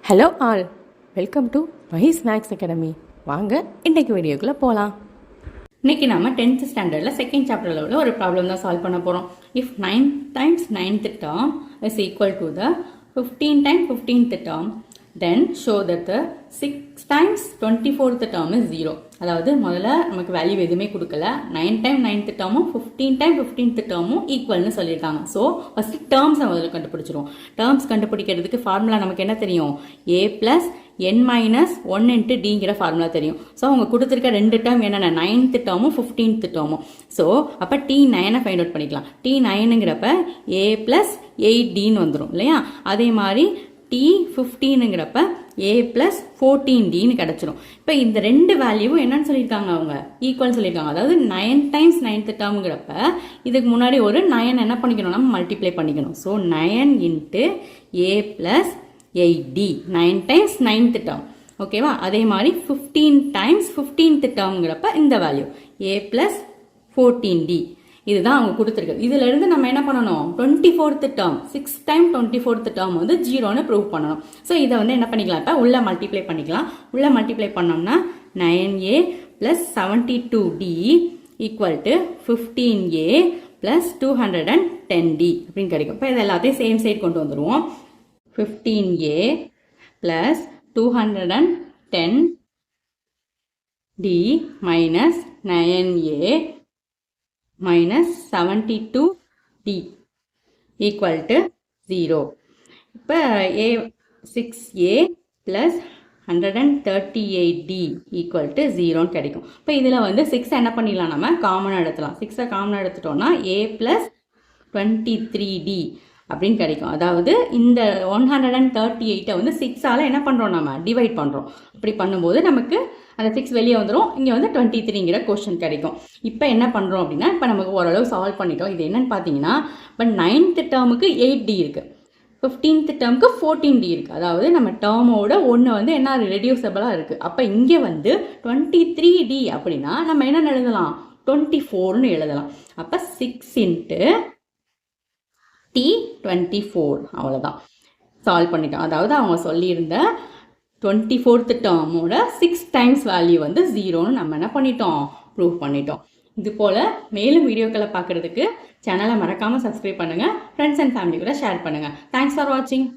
Hello all, welcome to Mahees Max Academy. வாங்க இன்றைக்கு வீடியோக்குள்ளே போகலாம். இன்னைக்கு நம்ம 10th ஸ்டாண்டர்டில் செகண்ட் சாப்டரில் உள்ள ஒரு ப்ராப்ளம் தான் சால்வ் பண்ண போகிறோம். If 9 times 9th term is equal to the 15 times 15th term, then show that the 6 times 24th term is 0. அதாவது முதல்ல நமக்கு வேல்யூ எதுவுமே கொடுக்கல. 9 times 9th termும் 15 times 15th termும் ஈக்குவல்னு சொல்லியிருக்காங்க. ஸோ ஃபஸ்ட்டு டேர்ம்ஸை முதல்ல கண்டுபிடிச்சிருவோம். டேர்ம்ஸ் கண்டுபிடிக்கிறதுக்கு ஃபார்முலா நமக்கு என்ன தெரியும்? a plus n minus 1 into dங்கிற formula தெரியும். ஸோ அவங்க கொடுத்துருக்க ரெண்டு டேர்ம் என்னென்ன? 9th termும் 15th termும். ஸோ அப்போ t9 ஃபைண்ட் அவுட் பண்ணிக்கலாம். t9ங்கிறப்ப a plus 8dன்னு வந்துடும் இல்லையா? அதே மாதிரி t15ங்கிறப்ப a plus 14dன்னு கிடச்சிரும். இப்போ இந்த ரெண்டு வேல்யூவும் என்னன்னு சொல்லியிருக்காங்க? அவங்க ஈக்குவல் சொல்லியிருக்காங்க. அதாவது 9 times 9th termங்கிறப்ப இதுக்கு முன்னாடி ஒரு 9 என்ன பண்ணிக்கணும்? நம்ம மல்டிப்ளை பண்ணிக்கணும். So 9 into a plus 8d, 9 times 9th term. ஓகேவா? அதே மாதிரி 15 times 15th termங்கிறப்ப இந்த வேல்யூ a plus 14d. இதுதான் அவங்க கொடுத்துருக்கு. இதுல இருந்து நம்ம என்ன பண்ணணும்? 24th term 6 times 24th term வந்து 0ன்னு ப்ரூவ் பண்ணணும். ஸோ இதை வந்து என்ன பண்ணிக்கலாம்? இப்போ உள்ள மல்டிப்ளை பண்ணிக்கலாம். உள்ள மல்டிப்ளை பண்ணோம்னா 9a plus 72d equal to 15a plus 210d அப்படின்னு கிடைக்கும். இப்போ இது எல்லாத்தையும் சேம் சைட் கொண்டு வந்துடுவோம். 15a plus 210d minus 9a minus 72d equal to 0. இப்போ a 6a plus 138d equal to 0 கிடைக்கும். இப்போ இதில் வந்து 6 என்ன பண்ணிடலாம்? நம்ம காமனாக எடுத்துலாம். 6 காமனாக எடுத்துட்டோம்னா a plus 23d அப்படின்னு கிடைக்கும். அதாவது இந்த 138 வந்து 6ஆல் என்ன பண்ணுறோம்? நம்ம டிவைட் பண்ணுறோம். அப்படி பண்ணும்போது நமக்கு அந்த 6 வெளியே வந்துடும். இங்கே வந்து 23ங்கிற கொஸ்டின் கிடைக்கும். இப்போ என்ன பண்ணுறோம் அப்படின்னா, இப்போ நமக்கு ஓரளவு சால்வ் பண்ணிட்டோம். இது என்னன்னு பார்த்தீங்கன்னா, இப்போ 9th termக்கு 8d இருக்குது, 15th termக்கு 14d இருக்குது. அதாவது நம்ம டேர்மோட ஒன்று வந்து என்ன ரெடியூசபிளாக இருக்குது. அப்போ இங்கே வந்து 23d அப்படின்னா நம்ம என்ன எழுதலாம்? 24ன்னு எழுதலாம். அப்போ 6 into t24 அவ்வளோதான், சால்வ் பண்ணிட்டோம். அதாவது அவங்க சொல்லியிருந்த 24th termோட 6 times வேல்யூ வந்து 0ன்னு நம்ம என்ன பண்ணிட்டோம்? ப்ரூவ் பண்ணிட்டோம். இது போல் மேலும் வீடியோக்களை பார்க்குறதுக்கு சேனலை மறக்காமல் சப்ஸ்கிரைப் பண்ணுங்கள். ஃப்ரெண்ட்ஸ் அண்ட் ஃபேமிலி கூட ஷேர் பண்ணுங்கள். தேங்க்ஸ் ஃபார் வாட்சிங்.